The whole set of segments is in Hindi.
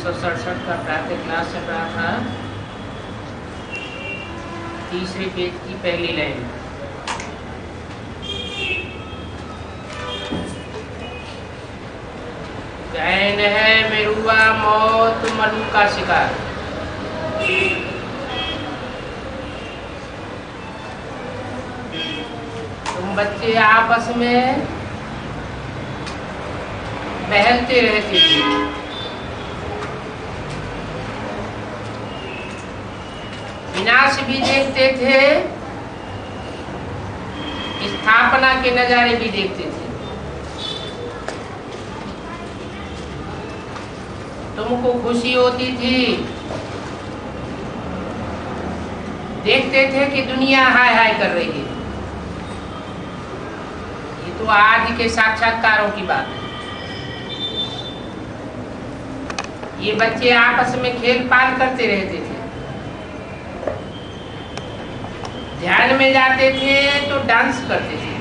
367 का प्रातः क्लास चल रहा था। तीसरे पेज की पहली लाइन। गैन है मेरुआ मौत मनु का शिकार। तुम बच्चे आपस में बहलते रहते थे। विनाश भी देखते थे, स्थापना के नजारे भी देखते थे। तुमको खुशी होती थी, देखते थे कि दुनिया हाय हाय कर रही है। ये तो आज के साक्षात्कारों की बात है। ये बच्चे आपस में खेल पाल करते रहते थे। ध्यान में जाते थे तो डांस करते थे।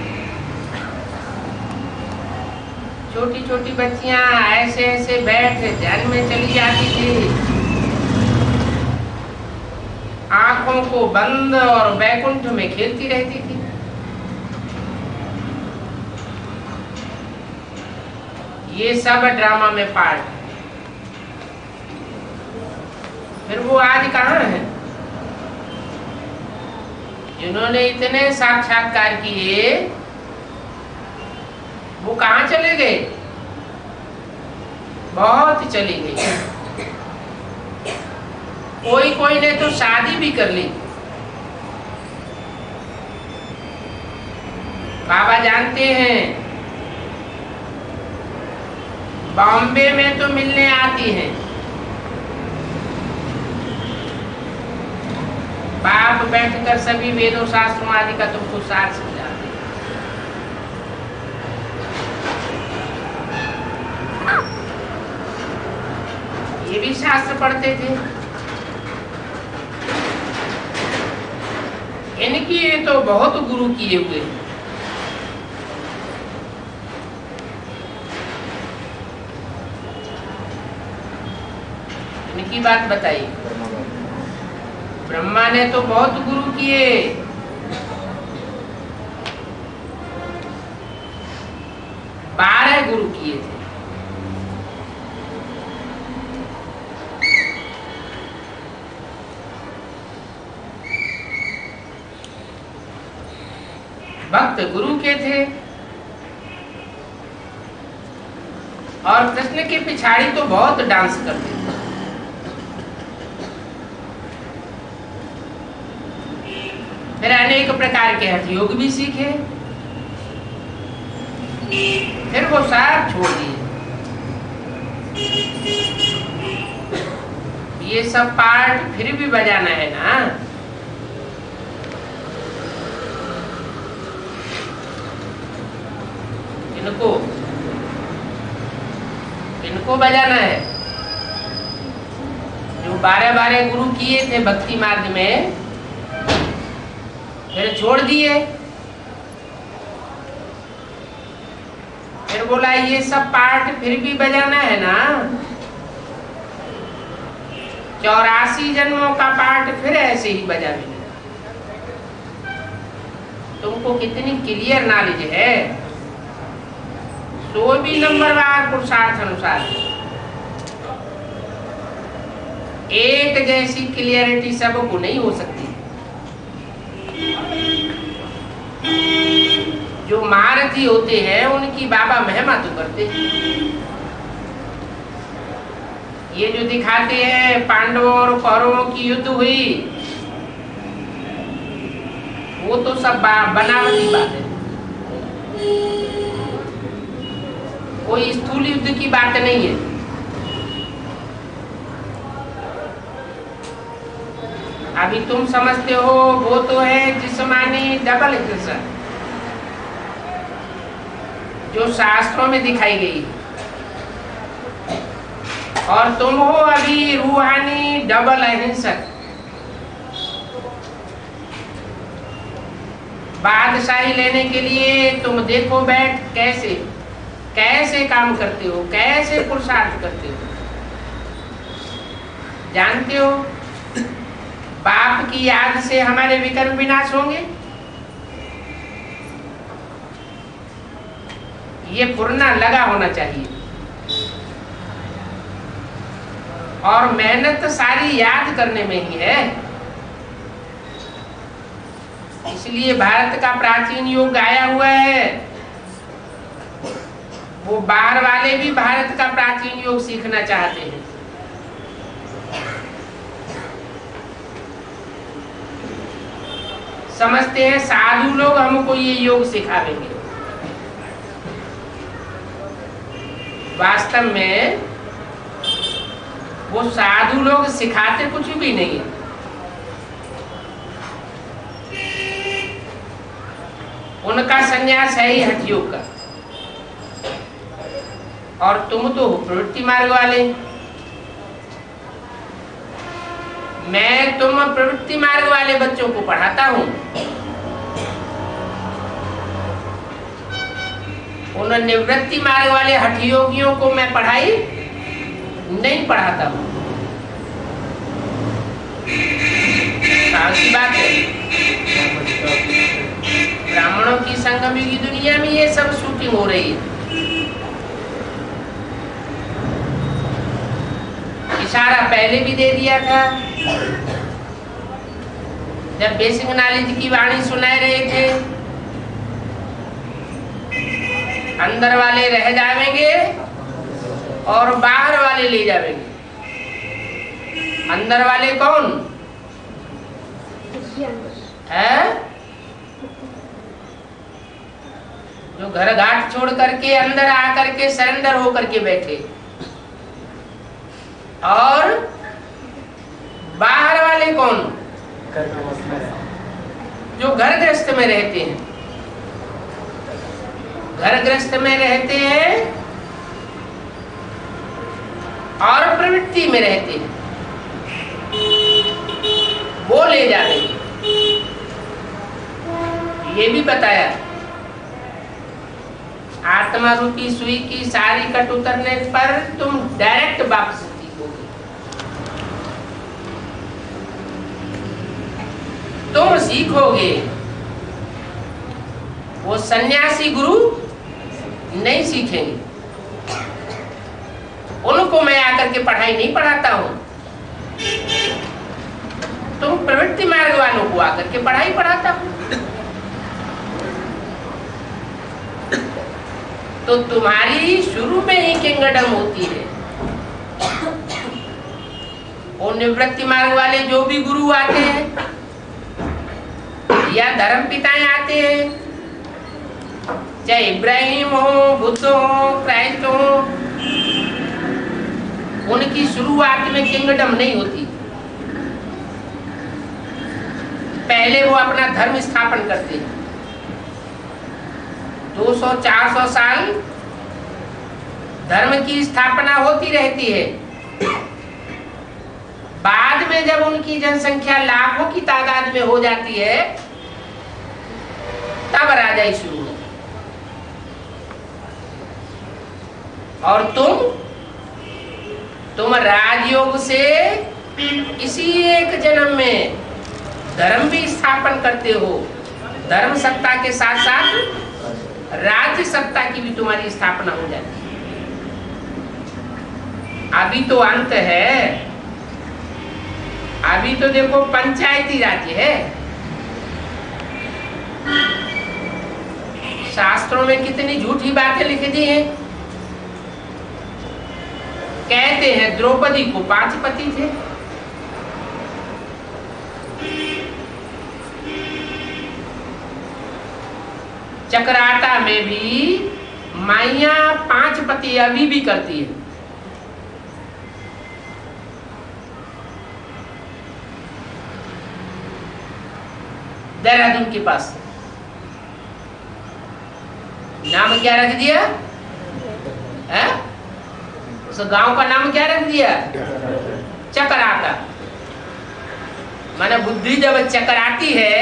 छोटी छोटी बच्चियां ऐसे ऐसे बैठ ध्यान में चली जाती थी, आंखों को बंद और बैकुंठ में खेलती रहती थी। ये सब ड्रामा में पार्ट है। फिर वो आज कहाँ है? जिन्होंने इतने साक्षात्कार किए वो कहाँ चले गए? बहुत चले गए। कोई कोई ने तो शादी भी कर ली। बाबा जानते हैं, बॉम्बे में तो मिलने आती हैं। बाप बैठकर सभी वेदों शास्त्रों आदि का तुमको सार समझाते। ये भी शास्त्र पढ़ते थे। इनकी तो बहुत गुरु किए हुए। इनकी बात बताइए। ब्रह्मा ने तो बहुत गुरु किए। बारह गुरु किए थे। भक्त गुरु के थे। और कृष्ण के पिछाड़ी तो बहुत डांस करते थे। फिर अनेक प्रकार के हठ योग भी सीखे। फिर वो सब छोड़ दिए। ये सब पार्ट फिर भी बजाना है ना। इनको बजाना है। जो 12 गुरु किए थे भक्ति मार्ग में, फिर छोड़ दिए। फिर बोला ये सब पार्ट फिर भी बजाना है ना। 84 जन्मों का पार्ट फिर ऐसे ही बजा मिलेगा। तुमको कितनी क्लियर नॉलेज है। 16 नंबरवार पुरुषार्थ अनुसार एक जैसी क्लियरिटी सबको नहीं हो सकती। जो महारथी होते हैं उनकी बाबा महिमा तो करते हैं। ये जो दिखाते हैं पांडवों और कौरवों की युद्ध हुई, वो तो सब बनावटी बात है। कोई स्थूल युद्ध की बात नहीं है। अभी तुम समझते हो वो तो है जिस्मानी डबल हिंसा जो शास्त्रों में दिखाई गई, और तुम हो अभी रूहानी डबल अहिंसक। बादशाही लेने के लिए तुम देखो बैठ कैसे कैसे काम करते हो, कैसे पुरुषार्थ करते हो। जानते हो बाप की याद से हमारे विकर्म विनाश होंगे। ये फुरना लगा होना चाहिए और मेहनत सारी याद करने में ही है। इसलिए भारत का प्राचीन योग गाया हुआ है। वो बाहर वाले भी भारत का प्राचीन योग सीखना चाहते हैं। समझते हैं साधु लोग हमको ये योग सिखावेंगे। वास्तव में वो साधु लोग सिखाते कुछ भी नहीं है। उनका संन्यास है ही हठ योग का, और तुम तो प्रवृत्ति मार्ग वाले। मैं तुम प्रवृत्ति मार्ग वाले बच्चों को पढ़ाता हूं। उन निवृत्ति मार्ग वाले हठ योगियों को मैं पढ़ाई नहीं पढ़ाता हूं। साफ बात है। ब्राह्मणों की संगम युगी दुनिया में ये सब शूटिंग हो रही है। इशारा पहले भी दे दिया था जब बेसिक नॉलेज की वाणी सुना रहे थे। अंदर वाले रह जाएंगे और बाहर वाले ले जाएंगे। अंदर वाले कौन है? जो घर घाट छोड़ करके अंदर आकर के सरेंडर होकर के बैठे, और बाहर वाले कौन? जो घर गृहस्थ में रहते हैं। घर गृहस्थ में रहते हैं और प्रवृत्ति में रहते हैं, वो ले जाएंगे। ये भी बताया आत्मा रूपी सुई की सारी कट उतरने पर तुम डायरेक्ट वापस सीखोगे। तुम सीखोगे, वो सन्यासी गुरु नहीं सीखेंगे। उनको मैं आकर के पढ़ाई नहीं पढ़ाता हूं। तुम प्रवृत्ति मार्ग वालों को आकर के पढ़ाई पढ़ाता हूं। तो तुम्हारी शुरू में ही किंगडम होती है। और निवृत्ति मार्ग वाले जो भी गुरु आते हैं या धर्म पिताएं आते हैं, चाहे इब्राहिम हो, बुद्ध हो, क्राइस्ट हो, उनकी शुरुआत में किंगडम नहीं होती। पहले वो अपना धर्म स्थापन करते हैं। 200-400 साल धर्म की स्थापना होती रहती है। बाद में जब उनकी जनसंख्या लाखों की तादाद में हो जाती है, तब राजाई शुरू होती। और तुम राजयोग से इसी एक जन्म में धर्म भी स्थापन करते हो। धर्म सत्ता के साथ साथ राज्य सत्ता की भी तुम्हारी स्थापना हो जाती है। अभी तो अंत है। अभी तो देखो पंचायती राज्य है। शास्त्रों में कितनी झूठी बातें लिख दी हैं। कहते हैं द्रौपदी को 5 पति थे। चक्राता में भी माइया 5 पति अभी भी करती है। देहरादून के पास नाम क्या रख दिया है? उस गांव का नाम क्या रख दिया? चक्राता। माने बुद्धि जब चकराती है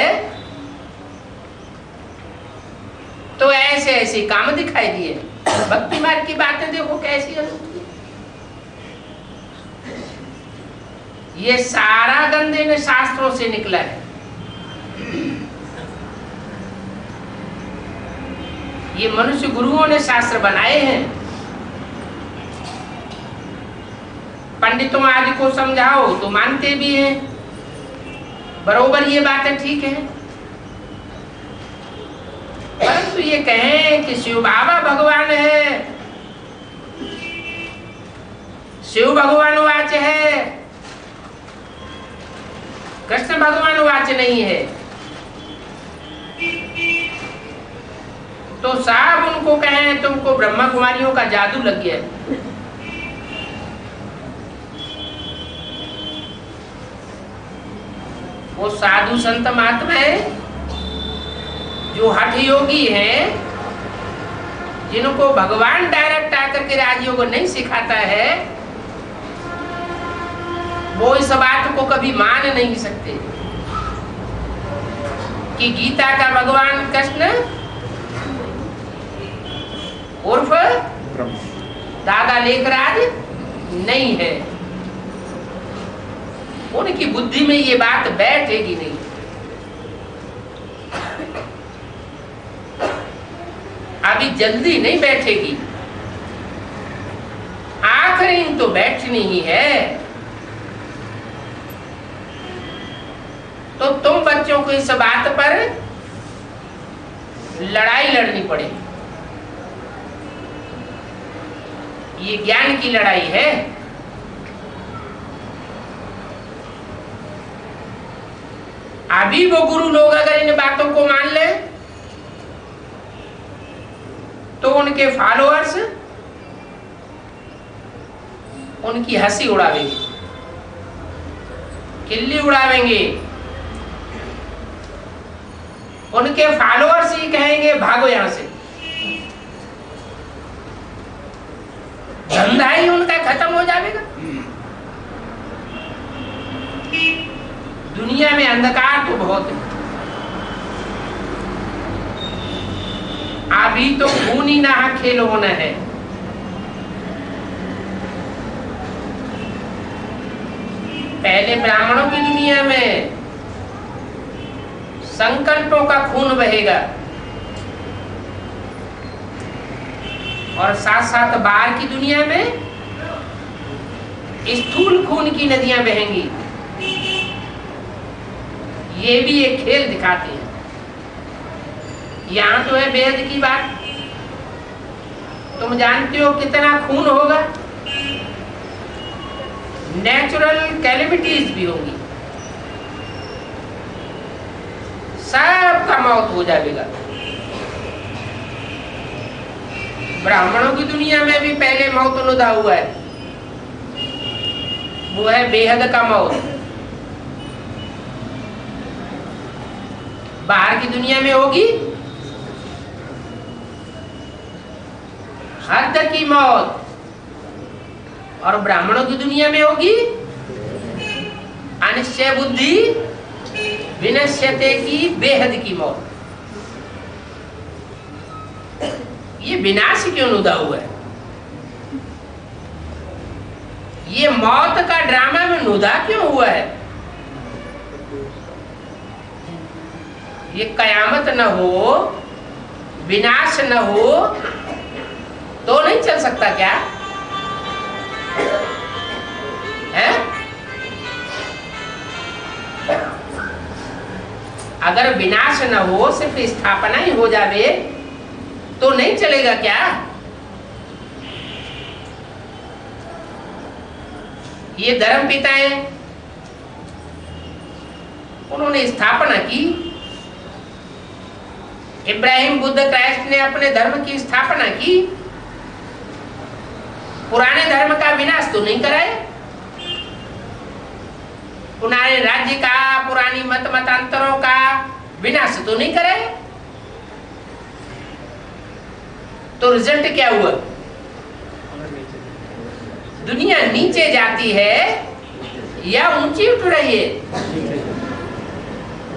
तो ऐसे ऐसे काम दिखाई दिए। भक्ति मार्ग की बातें देखो कैसी अनूठी। ये सारा गंदे ने शास्त्रों से निकला है। ये मनुष्य गुरुओं ने शास्त्र बनाए हैं। पंडितों आदि को समझाओ तो मानते भी हैं, बरोबर ये बातें ठीक है। परंतु ये कहें कि शिव बाबा भगवान है, शिव भगवान वाच है, कृष्ण भगवान वाच नहीं है, तो साहब उनको कहें तुमको ब्रह्मा कुमारियों का जादू लग गया। वो साधु संत महात्मा है जो हठ योगी हैं, जिनको भगवान डायरेक्ट आकर के राजयोग नहीं सिखाता है, वो इस बात को कभी मान नहीं सकते कि गीता का भगवान कृष्ण उर्फ दादा लेखराज नहीं है। उनकी बुद्धि में ये बात बैठेगी नहीं। अभी जल्दी नहीं बैठेगी, आखिरी तो बैठनी ही है। तो तुम बच्चों को इस बात पर लड़ाई लड़नी पड़ेगी। ये ज्ञान की लड़ाई है। अभी वो गुरु लोग अगर इन बातों को मान ले तो उनके फॉलोअर्स उनकी हंसी उड़ावेंगे, किल्ली उड़ावेंगे। उनके फॉलोअर्स ही कहेंगे भागो यहां से, धंधा ही उनका खत्म हो जाएगा। दुनिया में अंधकार तो बहुत है। अभी तो खून ही नहा खेल होना है। पहले ब्राह्मणों की दुनिया में संकल्पों का खून बहेगा और साथ साथ बाहर की दुनिया में स्थूल खून की नदियां बहेंगी। ये भी एक खेल दिखाते हैं। यहाँ तो है वेद की बात, तुम जानते हो कितना खून होगा, नेचुरल कैलेमिटीज भी होंगी, सबका मौत हो जाएगा। ब्राह्मणों की दुनिया में भी पहले मौत नुदा हुआ है, वो है बेहद का मौत। बाहर की दुनिया में होगी हद की मौत, और ब्राह्मणों की दुनिया में होगी अनिश्चय बुद्धि विनश्यते की बेहद की मौत। ये विनाश क्यों नुदा हुआ है? ये मौत का ड्रामा में नुदा क्यों हुआ है? ये कयामत न हो, विनाश न हो तो नहीं चल सकता क्या है? अगर विनाश न हो, सिर्फ स्थापना ही हो जावे तो नहीं चलेगा क्या? ये धर्म पिता है, उन्होंने स्थापना की। इब्राहिम बुद्ध क्राइस्ट ने अपने धर्म की स्थापना की, पुराने धर्म का विनाश तो नहीं कराए। पुराने राज्य का, पुरानी मत मतांतरों का विनाश तो नहीं कराए। तो रिजल्ट क्या हुआ? दुनिया नीचे जाती है या ऊंची उठ रही है?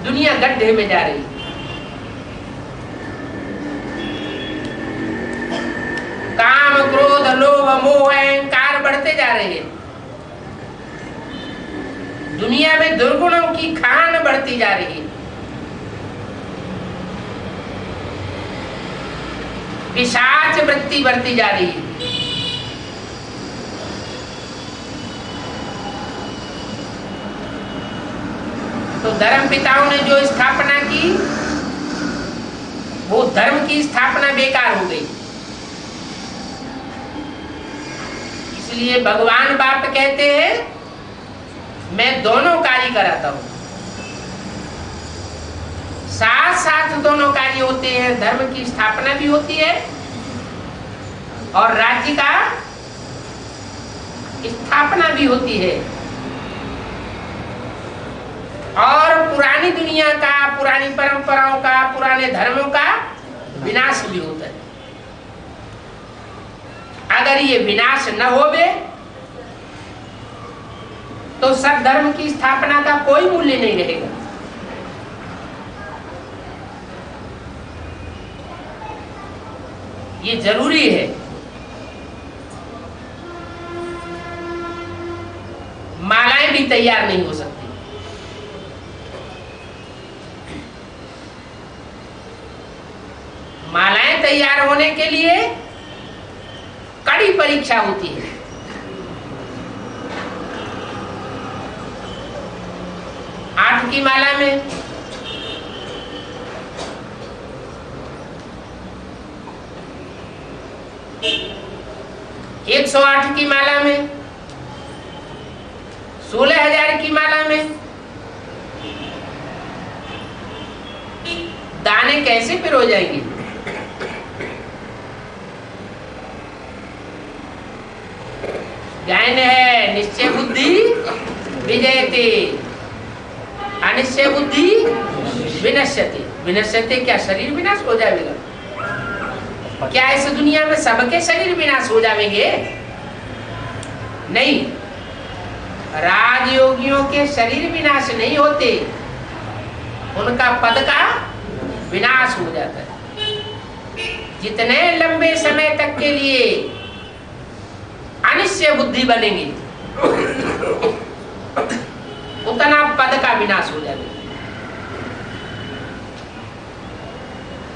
दुनिया गड्ढे में जा रही है। काम, क्रोध, लोभ, मोह, अहंकार बढ़ते जा रहे हैं। दुनिया में दुर्गुणों की खान बढ़ती जा रही है। पिशाच वृत्ति बढ़ती जा रही है। तो धर्म पिताओं ने जो स्थापना की, वो धर्म की स्थापना बेकार हो गई। इसलिए भगवान बाप कहते हैं, मैं दोनों कार्य कराता हूं। साथ साथ दोनों कार्य होते हैं। धर्म की स्थापना भी होती है और राज्य का स्थापना भी होती है, और पुरानी दुनिया का, पुरानी परंपराओं का, पुराने धर्मों का विनाश भी होता है। अगर ये विनाश न होवे तो सब धर्म की स्थापना का कोई मूल्य नहीं रहेगा। ये जरूरी है। मालाएं भी तैयार नहीं हो सकती। मालाएं तैयार होने के लिए कड़ी परीक्षा होती है। आठ की माला में एक 108 की माला में, 16,000 की माला में दाने कैसे पिरो जाएंगे? ज्ञान है निश्चय बुद्धि विजयते, अनिश्चय बुद्धि विनश्यते। विनश्यते क्या शरीर विनाश हो जाएगा? क्या इस दुनिया में सबके शरीर विनाश हो जाएंगे? नहीं, राजयोगियों के शरीर विनाश नहीं होते, उनका पद का विनाश हो जाता है। जितने लंबे समय तक के लिए अनिश्चय बुद्धि बनेगी, उतना पद का विनाश हो जाएगा।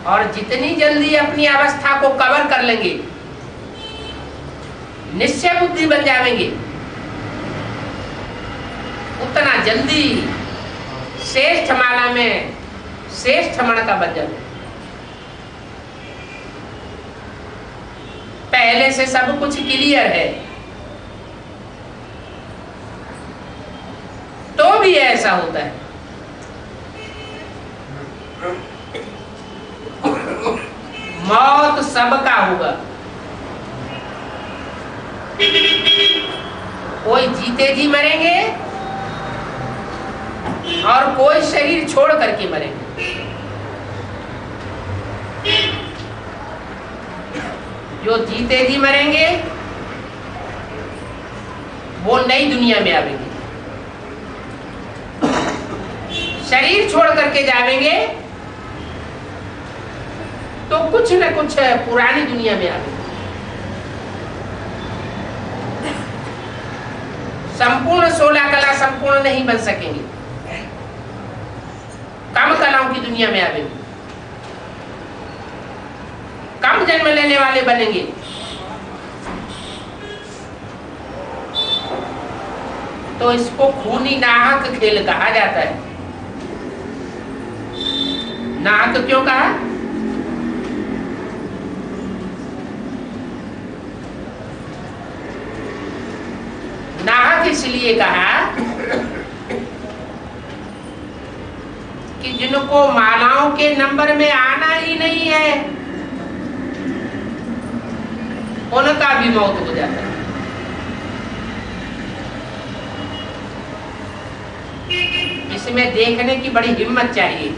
और जितनी जल्दी अपनी अवस्था को कवर कर लेंगे, निश्चय बुद्धि बन जाएंगे, उतना जल्दी श्रेष्ठ माला में श्रेष्ठ मण का बन जाएगा। पहले से सब कुछ क्लियर है तो भी ऐसा होता है। मौत सबका होगा। कोई जीते जी मरेंगे और कोई शरीर छोड़ करके मरेंगे। जो जीते जी मरेंगे वो नई दुनिया में आवेंगे, शरीर छोड़ करके जाएंगे तो कुछ न कुछ पुरानी दुनिया में आवेंगे। संपूर्ण 16 कला संपूर्ण नहीं बन सकेंगे, कम कलाओं की दुनिया में आवेंगे, कम जन्म लेने वाले बनेंगे। तो इसको खूनी नाहक खेल कहा जाता है। नाहक क्यों कहा? नाहक इसलिए कहा कि जिनको मालाओं के नंबर में आना ही नहीं है, उनका भी मौत हो जाता है। इसमें देखने की बड़ी हिम्मत चाहिए।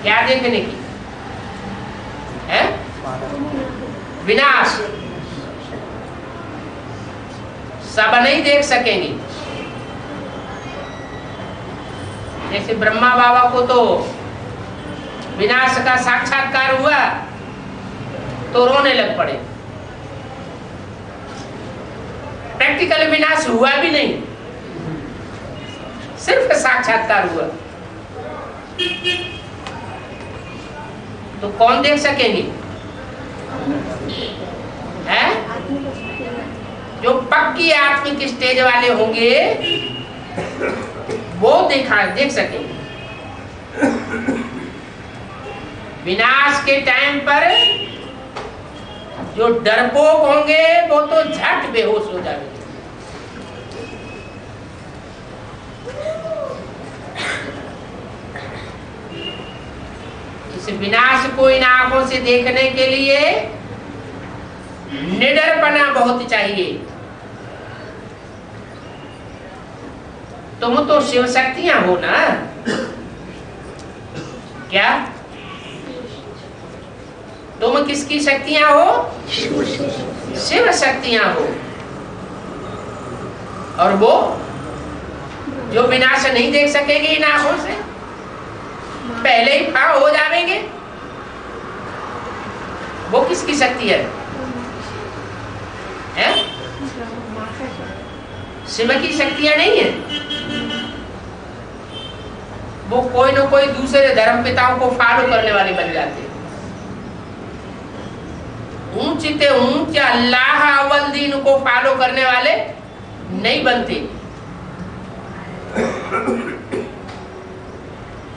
क्या देखने की है? विनाश। सब नहीं देख सकेंगे। जैसे ब्रह्मा बाबा को तो विनाश का साक्षात्कार हुआ तो रोने लग पड़े। प्रैक्टिकल विनाश हुआ भी नहीं, सिर्फ साक्षात्कार हुआ। तो कौन देख सकेंगे? हैं? जो पक्की आत्मिक स्टेज वाले होंगे वो देख सकेंगे। विनाश के टाइम पर जो डरपोक होंगे वो तो झट बेहोश हो जाएंगे। इस विनाश को इन आंखों से देखने के लिए निडरपना बहुत चाहिए। तुम तो शिव शक्तियां हो ना? क्या तुम किसकी शक्तियां हो? शिव शक्तियां हो। और वो जो विनाश नहीं देख सकेंगे इन आंखों से, पहले ही फाड़ हो जाएंगे। वो किसकी शक्ति है? शिव की शक्तियां नहीं है। वो कोई ना कोई दूसरे धर्म पिताओं को फॉलो करने वाले बन जाते हैं। ऊंचे ऊंचे अल्लाह अव्वल दीन को फॉलो करने वाले नहीं बनते।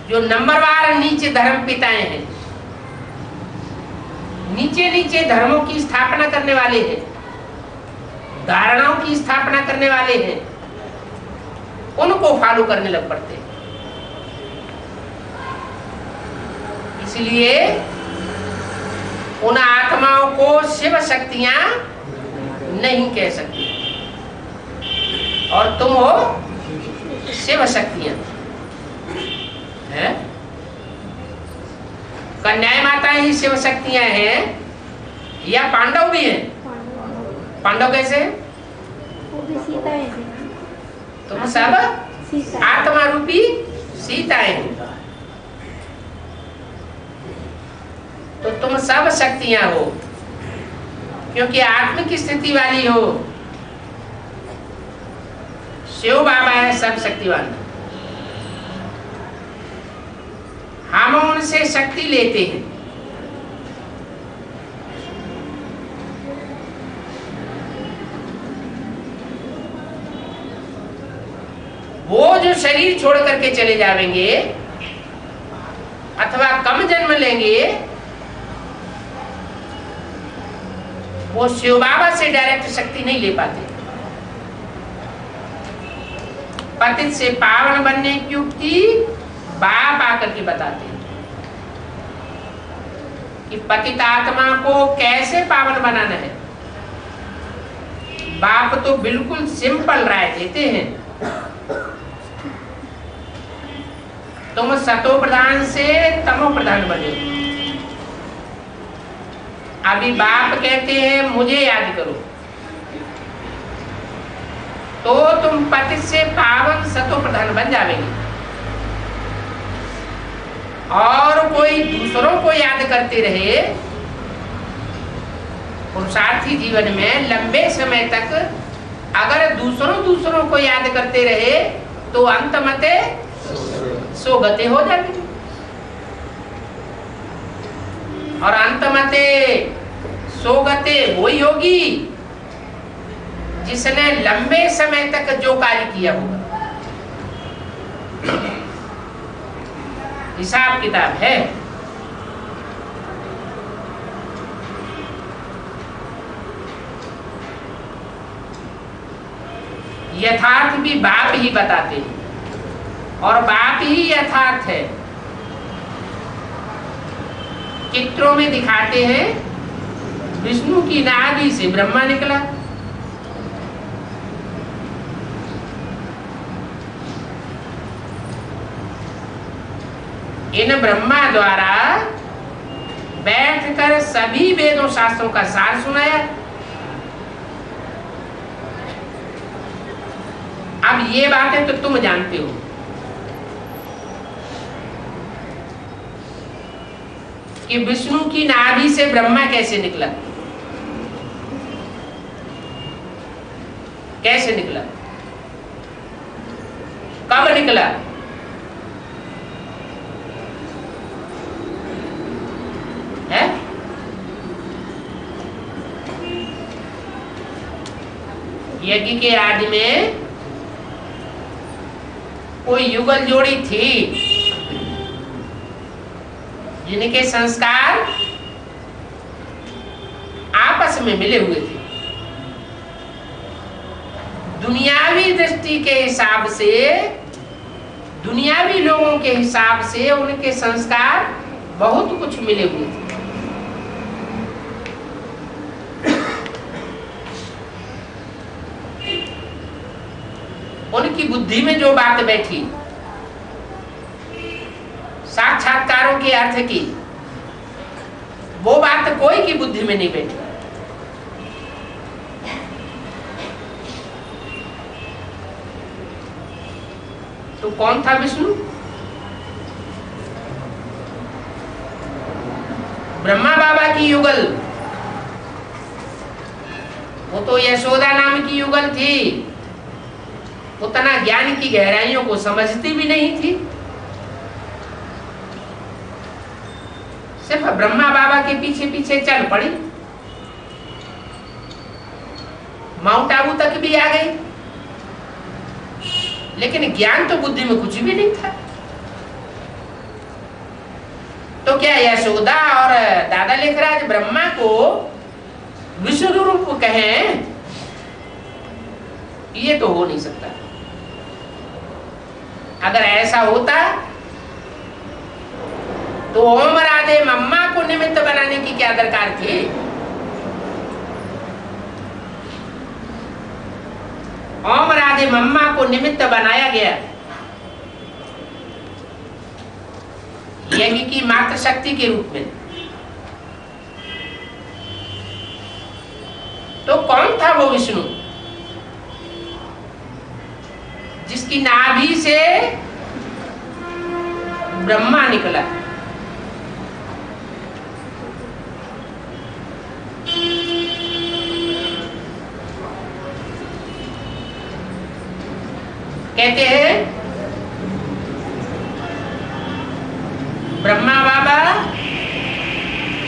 जो नंबरवार नीचे धर्म पिताएं हैं, नीचे नीचे धर्मों की स्थापना करने वाले हैं, धारणाओं की स्थापना करने वाले हैं, उनको फॉलो करने लग पड़ते हैं। इसलिए उन आत्माओं को शिव शक्तियां नहीं कह सकती, और तुम हो शिव शक्तियां हैं। कन्याएं माताएं ही शिव शक्तियां हैं या पांडव भी हैं? पांडव कैसे हैं? तुम सब आत्मा रूपी सीताएं हो। तो तुम सब शक्तियां हो, क्योंकि आत्मिक स्थिति वाली हो। शिव बाबा है सब शक्तिवान। हम उनसे शक्ति लेते हैं। वो जो शरीर छोड़ करके चले जाएंगे अथवा कम जन्म लेंगे, वो शिव बाबा से डायरेक्ट शक्ति नहीं ले पाते। पतित से पावन बनने की युक्ति बाप आकर के बताते हैं कि पतित आत्मा को कैसे पावन बनाना है। बाप तो बिल्कुल सिंपल राय देते हैं। तुम सतो प्रधान से तमो प्रधान बने। अभी बाप कहते हैं मुझे याद करो, तो तुम पतित से पावन सतो प्रधान बन जाओगे। और कोई दूसरों को याद करते रहे, पुरुषार्थी जीवन में लंबे समय तक अगर दूसरों को याद करते रहे तो अंत मते सोगते हो जाएंगे। और अंत मते सोगते वही होगी जिसने लंबे समय तक जो कार्य किया होगा। हिसाब किताब है। यथार्थ भी बाप ही बताते हैं, और बाप ही यथार्थ है। चित्रों में दिखाते हैं विष्णु की नाभि से ब्रह्मा निकला। इन ब्रह्मा द्वारा बैठकर सभी वेदों शास्त्रों का सार सुनाया। अब ये बातें तो तुम जानते हो कि विष्णु की नाभि से ब्रह्मा कैसे निकला, कैसे निकला, कब निकला? है यज्ञ के आदि में कोई युगल जोड़ी थी जिनके संस्कार आपस में मिले हुए थे। दुनियावी दृष्टि के हिसाब से, दुनियावी लोगों के हिसाब से उनके संस्कार बहुत कुछ मिले हुए थे। उनकी बुद्धि में जो बात बैठी, साक्षात्कारों के अर्थ की, वो बात कोई की बुद्धि में नहीं बैठी। तो कौन था विष्णु? ब्रह्मा बाबा की युगल, वो तो यशोदा नाम की युगल थी, उतना ज्ञान की गहराइयों को समझती भी नहीं थी। सिर्फ ब्रह्मा बाबा के पीछे पीछे चल पड़ी, माउंट आबू तक भी आ गई, लेकिन ज्ञान तो बुद्धि में कुछ भी नहीं था। तो क्या यशोदा और दादा लेखराज ब्रह्मा को विष्णु रूप कहें? ये तो हो नहीं सकता। अगर ऐसा होता तो ओम राधे मम्मा को निमित्त बनाने की क्या दरकार थी? ओम राधे मम्मा को निमित्त बनाया गया यज्ञ की मात्र शक्ति के रूप में। तो कौन था वो विष्णु जिसकी नाभि से ब्रह्मा निकला? कहते हैं ब्रह्मा बाबा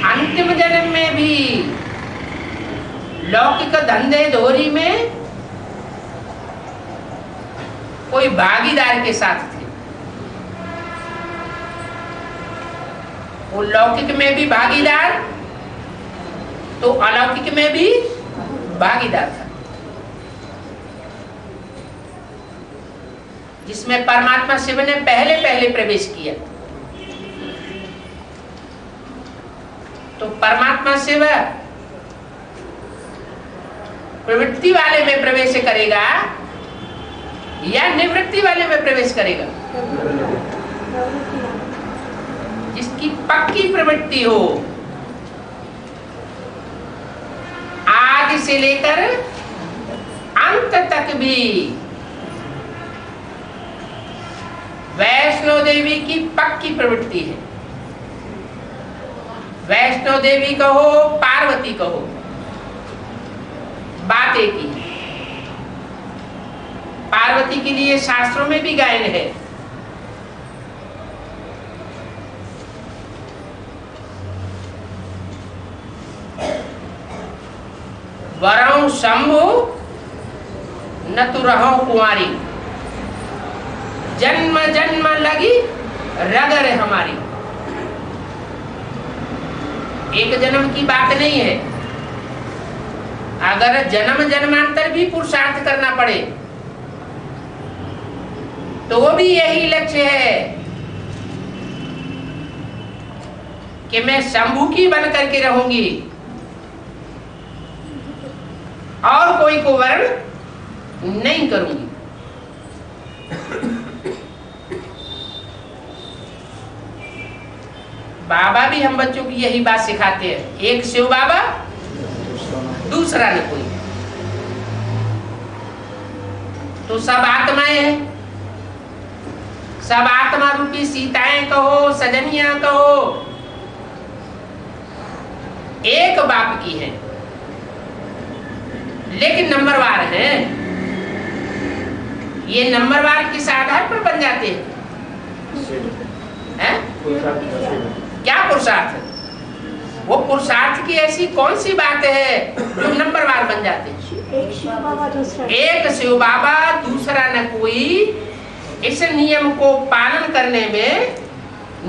अंतिम जन्म में भी लौकिक धंधे धोरी में कोई भागीदार के साथ थे। वो लौकिक में भी भागीदार तो अलौकिक में भी भागीदार था, जिसमें परमात्मा शिव ने पहले पहले प्रवेश किया। तो परमात्मा शिव प्रवृत्ति वाले में प्रवेश करेगा या निवृत्ति वाले में प्रवेश करेगा? जिसकी पक्की प्रवृत्ति हो, आदि से लेकर अंत तक भी वैष्णो देवी की पक्की प्रवृत्ति है। वैष्णो देवी कहो, पार्वती कहो, बात एक ही। पार्वती के लिए शास्त्रों में भी गायन है, वरौ शंभु न तु रहो कुंवारी, जन्म जन्म लगी रगर हमारी। एक जन्म की बात नहीं है। अगर जन्म जन्मांतर भी पुरुषार्थ करना पड़े तो वो भी यही लक्ष्य है कि मैं शंभू की बन करके रहूंगी और कोई को वर्ण नहीं करूंगी। बाबा भी हम बच्चों की यही बात सिखाते हैं, एक शिव बाबा दूसरा न कोई। तो सब आत्माएं हैं, सब आत्मा रूपी सीताएं कहो, सजनियां कहो, एक बाप की है, लेकिन नंबरवार है। ये नंबरवार किस आधार पर बन जाते हैं? क्या पुरुषार्थ? वो पुरुषार्थ की ऐसी कौन सी बात है जो नंबरवार बन जाते हैं? एक शिव बाबा दूसरा न कोई। इस नियम को पालन करने में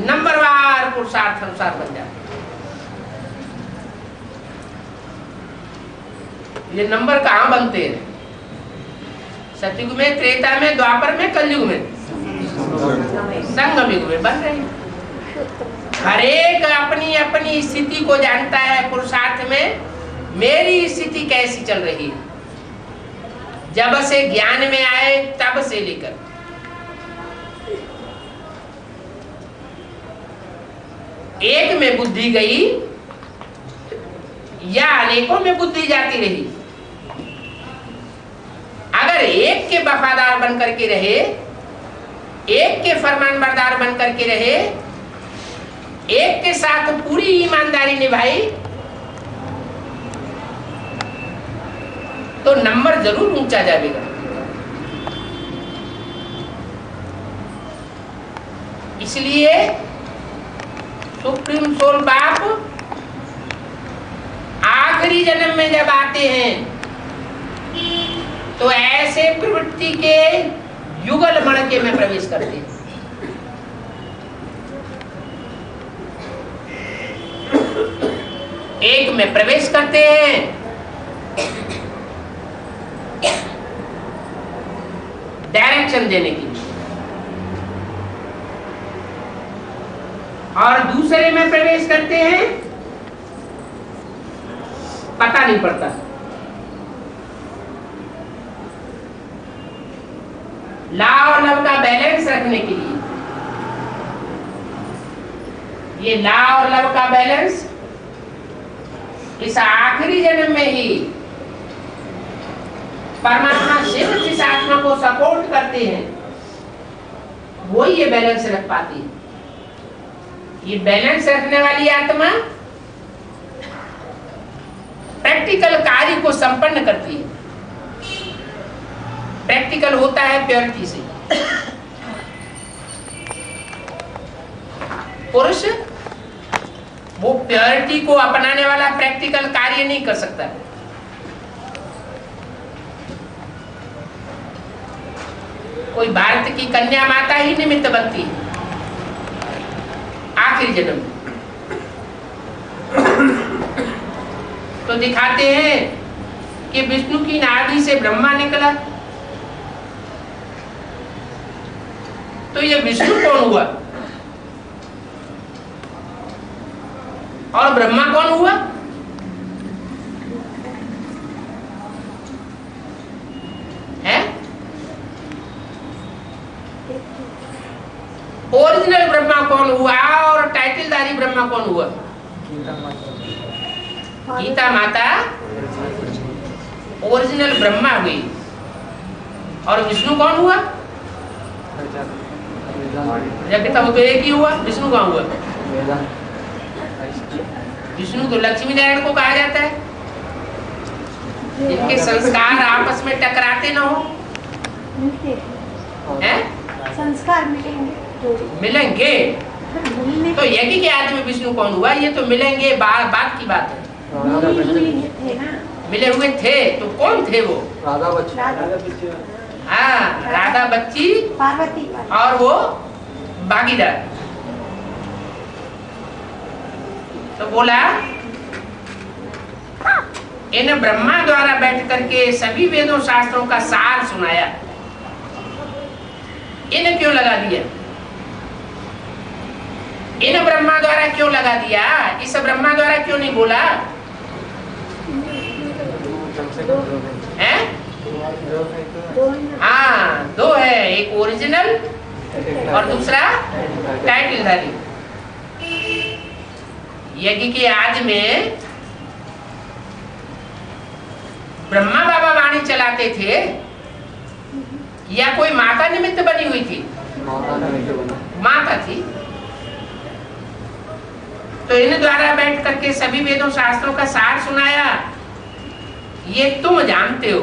नंबरवार पुरुषार्थ अनुसार बन जाते हैं। ये नंबर कहाँ बनते हैं? सतयुग में, त्रेता में, द्वापर में, कलयुग में, संगम युग में बन रहे हैं। हर एक अपनी अपनी स्थिति को जानता है। पुरुषार्थ में मेरी स्थिति कैसी चल रही है, जब से ज्ञान में आए तब से लेकर एक में बुद्धि गई या अनेकों में बुद्धि जाती रही। अगर एक के वफादार बन करके रहे, एक के फरमानबरदार बन करके रहे, एक के साथ पूरी ईमानदारी निभाई, तो नंबर जरूर ऊंचा जाएगा। इसलिए सुप्रीम सोल बाप आखिरी जन्म में जब आते हैं तो ऐसे प्रवृत्ति के युगल मणके में प्रवेश करते हैं। एक में प्रवेश करते हैं, डायरेक्शन देने की, और दूसरे में प्रवेश करते हैं, पता नहीं पड़ता। ला और लव का बैलेंस रखने के लिए, ये ला और लव का बैलेंस इस आखिरी जन्म में ही परमात्मा शिव जिस आत्मा को सपोर्ट करते हैं वो ये बैलेंस रख पाती है। ये बैलेंस रखने वाली आत्मा प्रैक्टिकल कार्य को संपन्न करती है। प्रैक्टिकल होता है प्योरिटी से। पुरुष वो प्योरिटी को अपनाने वाला प्रैक्टिकल कार्य नहीं कर सकता। कोई भारत की कन्या माता ही निमित्त बनती है आखिरी जन्म। तो दिखाते हैं कि विष्णु की नाभि से ब्रह्मा निकला, तो ये विष्णु कौन हुआ और ब्रह्मा कौन हुआ? है ओरिजिनल ब्रह्मा कौन हुआ और टाइटलधारी ब्रह्मा कौन हुआ? गीता माता ओरिजिनल ब्रह्मा हुई और विष्णु कौन हुआ? प्रजापिता वो तो एक ही हुआ। विष्णु कौन हुआ? विष्णु तो लक्ष्मी नारायण को कहा जाता है, जिनके संस्कार आपस में टकराते ना हो। हैं? संस्कार मिलेंगे तो यज्ञ के आदमी विष्णु कौन हुआ? ये तो मिलेंगे बात की बात है। मिले हुए थे तो कौन थे वो? राधा बच्ची। हाँ, राधा बच्ची पार्वती और वो भागीदार। तो बोला इन ब्रह्मा द्वारा बैठ करके सभी वेदों शास्त्रों का सार सुनाया। इन्हें क्यों लगा दिया? इन ब्रह्मा द्वारा क्यों लगा दिया? इस ब्रह्मा द्वारा क्यों नहीं बोला? है? हाँ, दो है, एक ओरिजिनल और दूसरा टाइटलधारी। यज्ञ के आज में ब्रह्मा बाबा वाणी चलाते थे या कोई माता निमित्त बनी हुई थी? माता थी। तो इन द्वारा बैठ करके सभी वेदों शास्त्रों का सार सुनाया। ये तुम जानते हो।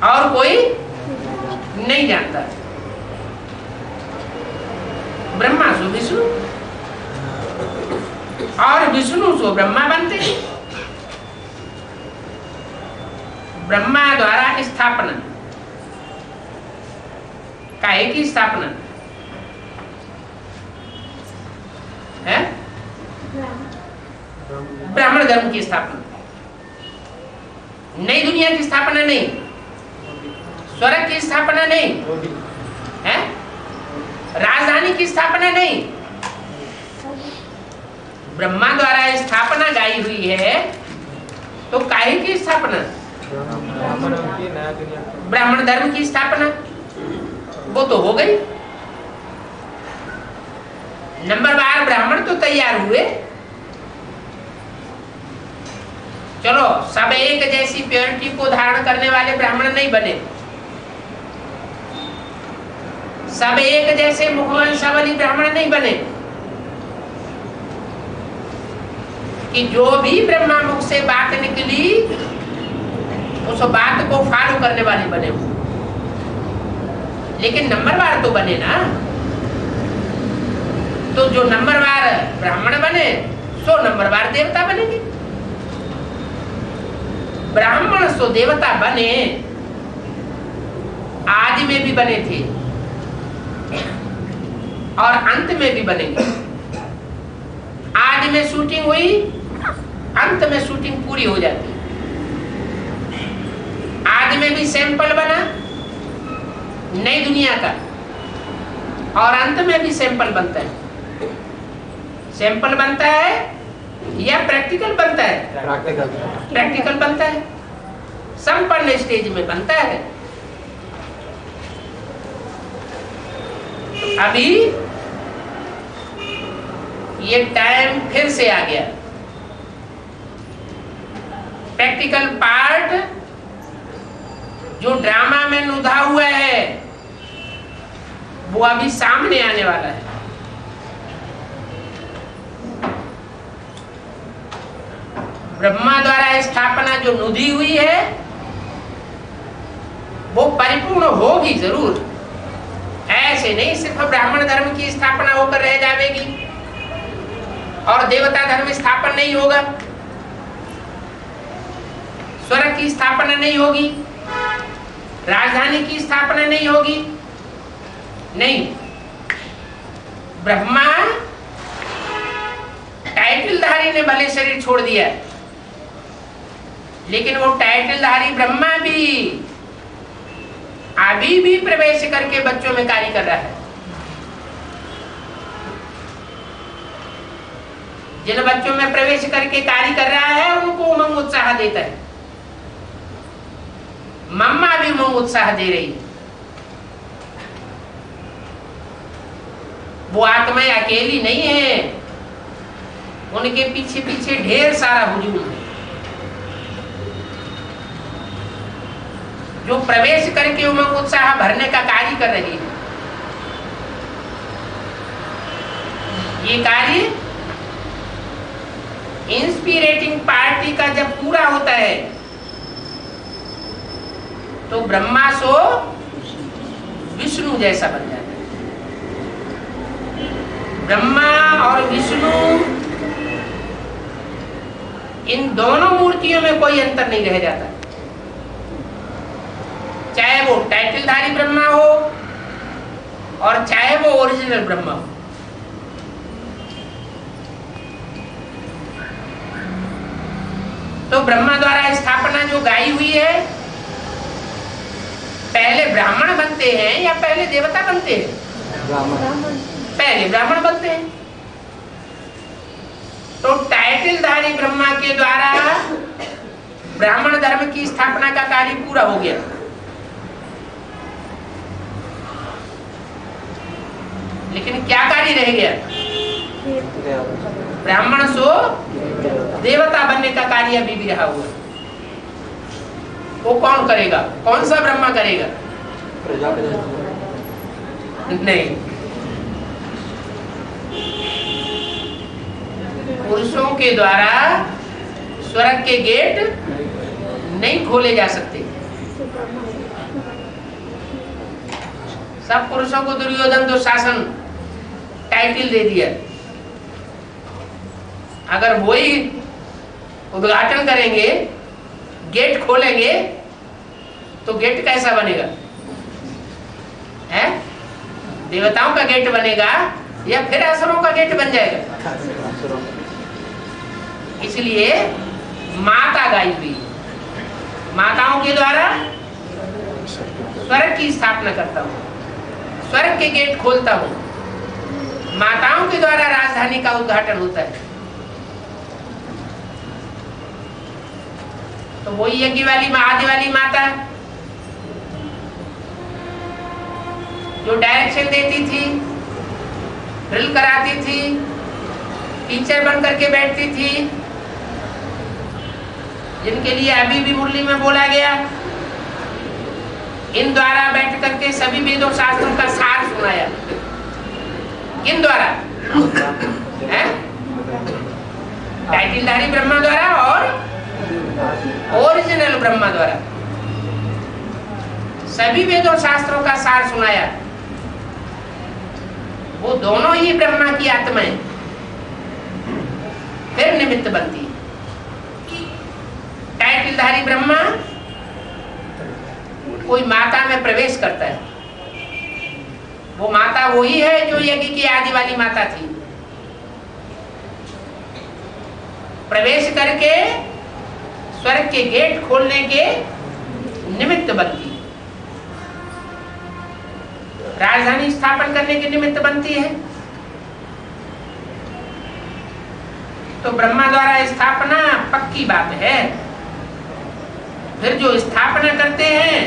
और कोई नहीं जानता। ब्रह्मा सो विष्णु और विष्णु सो ब्रह्मा बनते हैं। ब्रह्मा द्वारा स्थापना, काहे की स्थापना है? ब्राह्मण धर्म की स्थापना, नई दुनिया की स्थापना नहीं, स्वर्ग की स्थापना नहीं है, राजधानी की स्थापना नहीं। ब्रह्मा द्वारा स्थापना गाई हुई है, तो काहे की स्थापना? ब्राह्मण धर्म की स्थापना, वो तो हो गई। नंबर बार ब्राह्मण तो तैयार हुए, चलो सब एक जैसी प्योरिटी को धारण करने वाले ब्राह्मण नहीं बने, सब एक जैसे मुखवंशावली ब्राह्मण नहीं बने, कि जो भी ब्रह्मा मुख से बात निकली उस बात को फॉलो करने वाले बने हो। लेकिन नंबरवार तो बने ना, तो जो नंबरवार ब्राह्मण बने सो नंबरवार देवता बनेंगे। ब्राह्मण सो देवता बने, आदि में भी बने थे और अंत में भी बनेंगे। आदि में शूटिंग हुई, अंत में शूटिंग पूरी हो जाती है। आदि में भी सैंपल बना नई दुनिया का, और अंत में भी सैंपल बनता है। सैंपल बनता है या प्रैक्टिकल बनता है? प्रैक्टिकल बनता है, संपन्न स्टेज में बनता है। अभी ये टाइम फिर से आ गया, प्रैक्टिकल पार्ट जो ड्रामा में नुधा हुआ है वो अभी सामने आने वाला है। ब्रह्मा द्वारा स्थापना जो नुधी हुई है वो परिपूर्ण होगी जरूर, ऐसे नहीं सिर्फ ब्राह्मण धर्म की स्थापना होकर रह जाएगी और देवता धर्म स्थापन नहीं होगा, स्वर्ग की स्थापना नहीं होगी, राजधानी की स्थापना नहीं होगी। नहीं, ब्रह्मा टाइटलधारी ने भले शरीर छोड़ दिया, लेकिन वो टाइटलधारी ब्रह्मा भी अभी भी प्रवेश करके बच्चों में कार्य कर रहा है। जिन बच्चों में प्रवेश करके कार्य कर रहा है उनको उमंग उत्साह देता है। मम्मा भी उमंग उत्साह दे रही है। वो आत्माएं अकेली नहीं है, उनके पीछे पीछे ढेर सारा हुजूम है जो प्रवेश करके उमंग उत्साह भरने का कार्य कर रही है। ये कार्य इंस्पिरेटिंग पार्टी का जब पूरा होता है तो ब्रह्मा सो विष्णु जैसा बन जाता है। ब्रह्मा और विष्णु इन दोनों मूर्तियों में कोई अंतर नहीं रह जाता, चाहे वो टाइटलधारी ब्रह्मा हो और चाहे वो ओरिजिनल ब्रह्मा हो। तो ब्रह्मा द्वारा स्थापना जो गाई हुई है, पहले ब्राह्मण बनते हैं या पहले देवता बनते हैं? पहले ब्राह्मण बनते हैं। तो टाइटलधारी ब्रह्मा के द्वारा ब्राह्मण धर्म की स्थापना का कार्य पूरा हो गया। लेकिन क्या कार्य रह गया? ब्राह्मण सो देवता बनने का कार्य अभी भी रहा हुआ। वो कौन करेगा? कौन सा ब्रह्मा करेगा? नहीं, पुरुषों के द्वारा स्वर्ग के गेट नहीं खोले जा सकते। सब पुरुषों को दुर्योधन दुशासन टाइटल दे दिया। अगर वही उद्घाटन करेंगे, गेट खोलेंगे, तो गेट कैसा बनेगा? है? देवताओं का गेट बनेगा या फिर असुरों का गेट बन जाएगा? इसलिए माता गाई हुई, माताओं के द्वारा स्वर्ग की स्थापना करता हूँ, स्वर्ग के गेट खोलता हूँ, माताओं के द्वारा राजधानी का उद्घाटन होता है। तो वही यज्ञ वाली आदि वाली माता जो डायरेक्शन देती थी, ड्रिल कराती थी, टीचर बन करके बैठती थी, जिनके लिए अभी भी मुरली में बोला गया, इन द्वारा बैठ करके सभी वेदों शास्त्रों का सार सुनाया। किन द्वारा? टाइटलधारी ब्रह्मा द्वारा और ओरिजिनल ब्रह्मा द्वारा सभी वेदों शास्त्रों का सार सुनाया। वो दोनों ही ब्रह्मा की आत्माएं फिर निमित्त बनती है। टाइटलधारी ब्रह्मा कोई माता में प्रवेश करता है, वो माता वही है जो यज्ञ की आदि वाली माता थी। प्रवेश करके स्वर्ग के गेट खोलने के निमित्त बनती है, राजधानी स्थापन करने के निमित्त बनती है। तो ब्रह्मा द्वारा स्थापना पक्की बात है। फिर जो स्थापना करते हैं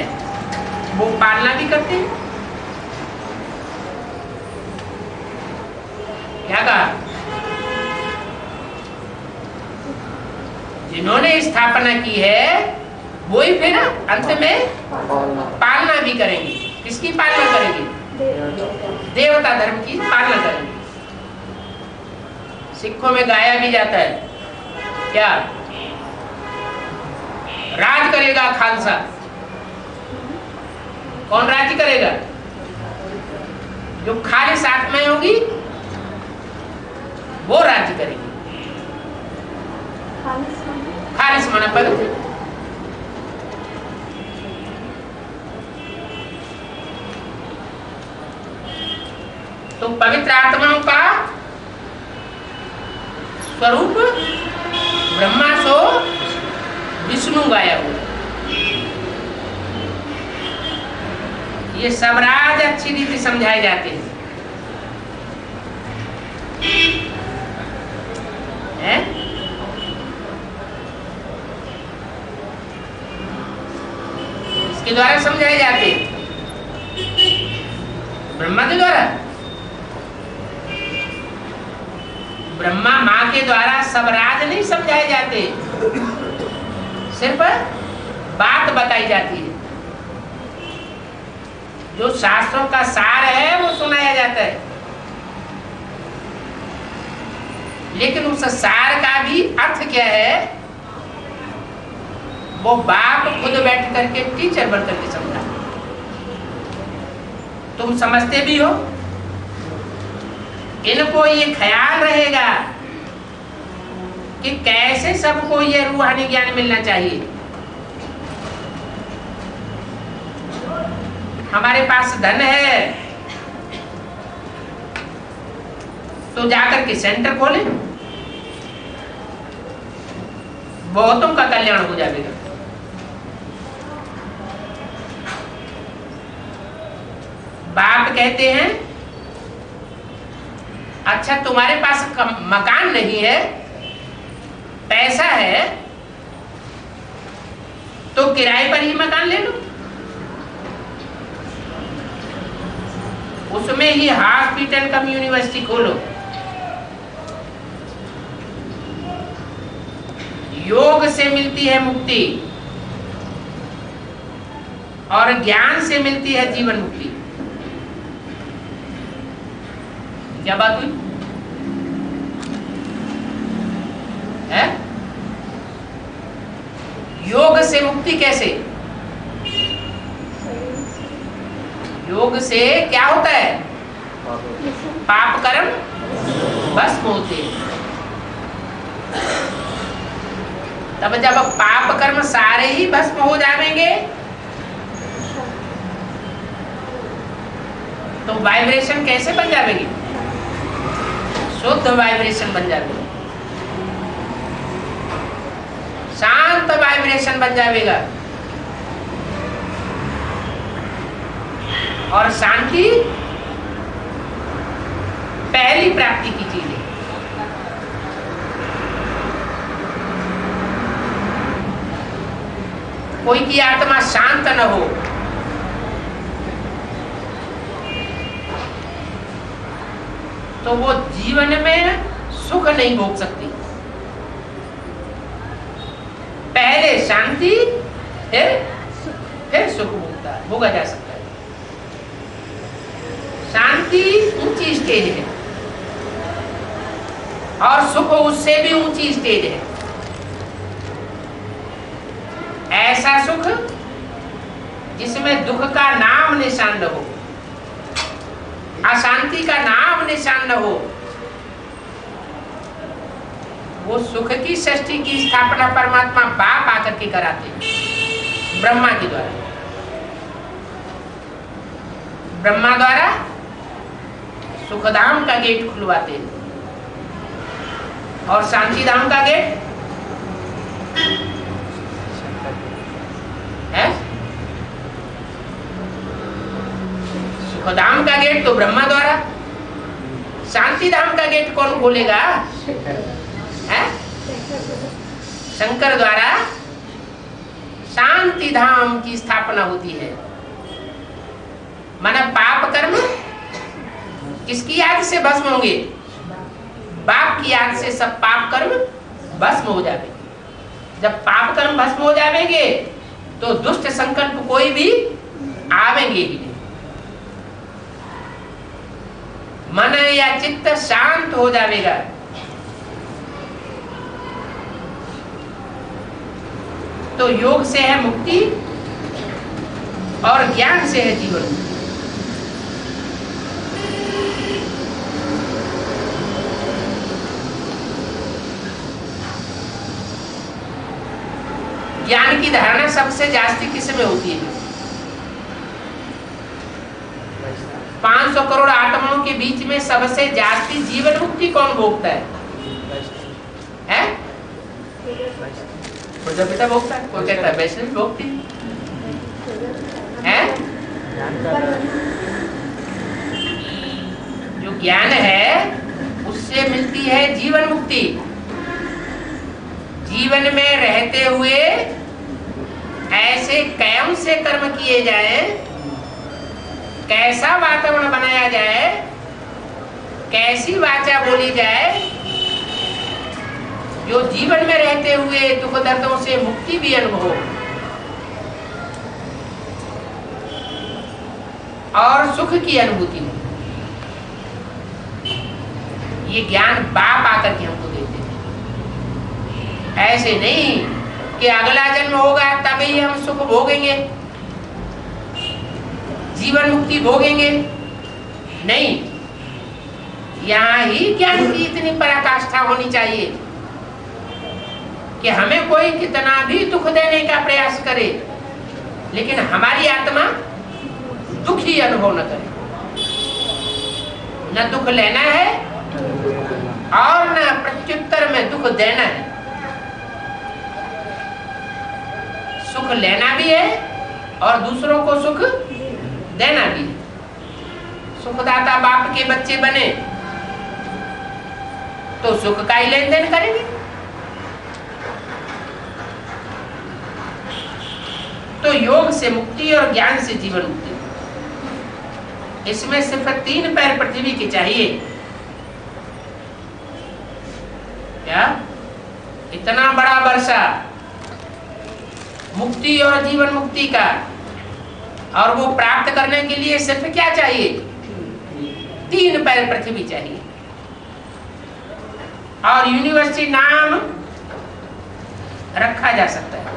वो पालना भी करते हैं। क्या कहा? जिन्होंने स्थापना की है वही फिर अंत में पालना भी करेंगे। किसकी पालना करेंगे? देवता धर्म की पालना करेंगे। सिखों में गाया भी जाता है, क्या? राज करेगा खालसा। कौन राज्य करेगा? जो खालिस आत्माएं होगी वो राज्य करेगी। खालिस माना पवित्र। तो पवित्र आत्माओं का स्वरूप ब्रह्मा सो विष्णु गाया हुआ। ये सब राज अच्छी रीति समझाए जाते हैं। इसके द्वारा समझाए जाते हैं, ब्रह्मा के द्वारा। ब्रह्मा माँ के द्वारा सब राज नहीं समझाए जाते, सिर्फ बात बताई जाती है। जो शास्त्रों का सार है वो सुनाया जाता है, लेकिन उस सार का भी अर्थ क्या है वो बाप खुद बैठ करके टीचर बन करके समझा। तुम समझते भी हो, इनको ये ख्याल रहेगा कि कैसे सबको ये रूहानी ज्ञान मिलना चाहिए। हमारे पास धन है तो जाकर के सेंटर खोले, बहुतों का कल्याण हो जाएगा। बाप कहते हैं अच्छा तुम्हारे पास मकान नहीं है, पैसा है, तो किराए पर ही मकान ले लो, उसमें ही हॉस्पिटल कम यूनिवर्सिटी खोलो। योग से मिलती है मुक्ति और ज्ञान से मिलती है जीवन मुक्ति। क्या बात हुई है? योग से मुक्ति कैसे? योग से क्या होता है? पाप कर्म भस्म होते हैं। तब जब पाप कर्म सारे ही भस्म हो जाएंगे तो वाइब्रेशन कैसे बन जाएगी? शुद्ध वाइब्रेशन बन जाएगी, शांत वाइब्रेशन बन जाएगा। और शांति पहली प्राप्ति की चीज है। कोई की आत्मा शांत न हो तो वो जीवन में सुख नहीं भोग सकती। पहले शांति फिर सुख भोगा जा सकता है। शांति ऊंची स्टेज है और सुख उससे भी ऊंची स्टेज है। ऐसा सुख जिसमें दुख का नाम निशान न हो, अशांति का नाम निशान न हो, वो सुख की सृष्टि की स्थापना परमात्मा बाप आकर के कराते हैं ब्रह्मा के द्वारा। ब्रह्मा द्वारा सुखधाम का गेट खुलवाते हैं और शांति धाम का गेट है। सुखधाम का गेट तो ब्रह्मा द्वारा, शांति धाम का गेट कौन खोलेगा? है शंकर द्वारा शांति धाम की स्थापना होती है। माना पाप कर्म किसकी याद से भस्म होंगे? बाप की याद से सब पाप कर्म भस्म हो जाएंगे। जब पाप कर्म भस्म हो जाएंगे तो दुष्ट संकल्प कोई भी आवेंगे ही नहीं। मन या चित्त शांत हो जाएगा। तो योग से है मुक्ति और ज्ञान से है जीवन मुक्ति। ज्ञान की धारणा सबसे जास्ती किस में होती है? 500 करोड़ आत्माओं के बीच में सबसे जास्ती जीवन मुक्ति कौन भोगता है? प्रजापिता भोगता है, कोई कहता है वैष्णव भोगती है। जो ज्ञान है उससे मिलती है जीवन मुक्ति। जीवन में रहते हुए ऐसे कौन से कर्म किए जाए, कैसा वातावरण बनाया जाए, कैसी वाचा बोली जाए जो जीवन में रहते हुए दुख दर्दों से मुक्ति भी अनुभव और सुख की अनुभूति हो। ये ज्ञान बाप आकर के हमको देते हैं। ऐसे नहीं कि अगला जन्म होगा तभी हम सुख भोगेंगे, जीवन मुक्ति भोगेंगे। नहीं, यहाँ ही ज्ञान की इतनी पराकाष्ठा होनी चाहिए कि हमें कोई कितना भी दुख देने का प्रयास करे लेकिन हमारी आत्मा दुखी अनुभव न करे। न दुख लेना है और न प्रत्युत्तर में दुख देना है। सुख लेना भी है और दूसरों को सुख देना भी है। सुखदाता बाप के बच्चे बने तो सुख का ही लेन देन करेंगे। तो योग से मुक्ति और ज्ञान से जीवन मुक्ति। इसमें सिर्फ 3 पैर पृथ्वी के चाहिए। क्या इतना बड़ा वर्षा मुक्ति और जीवन मुक्ति का, और वो प्राप्त करने के लिए सिर्फ क्या चाहिए? 3 पैर पृथ्वी चाहिए। और यूनिवर्सिटी नाम रखा जा सकता है।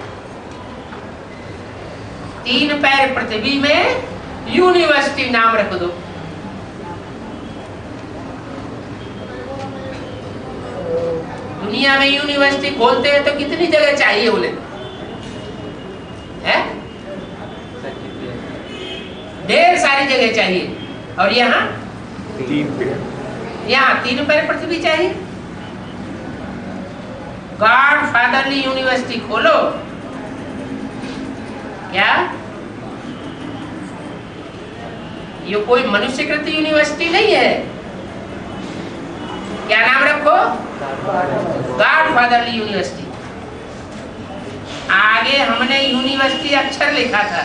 3 पैर पृथ्वी में यूनिवर्सिटी नाम रख दो। दुनिया में यूनिवर्सिटी खोलते हैं तो कितनी जगह चाहिए बोले है? ढेर सारी जगह चाहिए। और यहाँ 3 पैर पृथ्वी चाहिए। गॉड फादरली यूनिवर्सिटी खोलो। क्या ये कोई मनुष्यकृत यूनिवर्सिटी नहीं है? क्या नाम रखो? God fatherly university. आगे हमने यूनिवर्सिटी अक्षर लिखा था,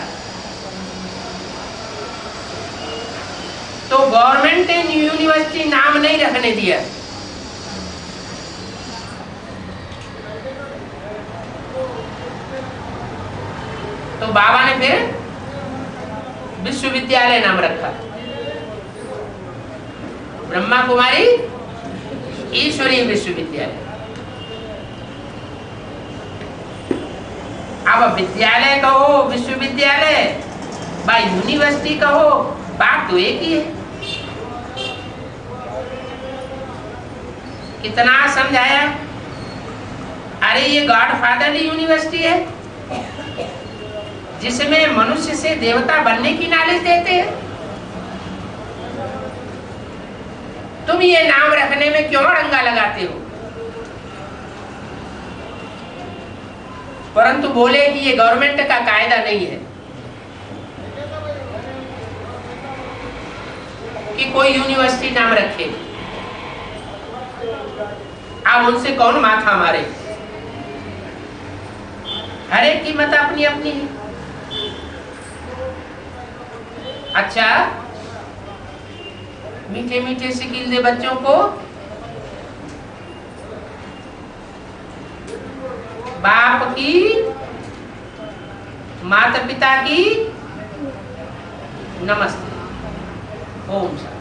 तो गवर्नमेंट ने यूनिवर्सिटी नाम नहीं रखने दिया। तो बाबा ने फिर विश्वविद्यालय नाम रखा। ब्रह्मा कुमारी ईश्वरीय विश्वविद्यालय। अब विद्यालय कहो, विश्वविद्यालय बा यूनिवर्सिटी कहो, बात तो एक ही है। कितना समझाया? अरे ये गॉड फादरली यूनिवर्सिटी है जिसमें मनुष्य से देवता बनने की नॉलेज देते हैं। तुम ये नाम रखने में क्यों रंगा लगाते हो? परंतु बोले कि ये गवर्नमेंट का कायदा नहीं है कि कोई यूनिवर्सिटी नाम रखे। अब उनसे कौन माथा मारे? हर एक की मत अपनी अपनी है। अच्छा, मीठे मीठे सिकिल दे बच्चों को बाप की, माता पिता की नमस्ते। ओम शांति।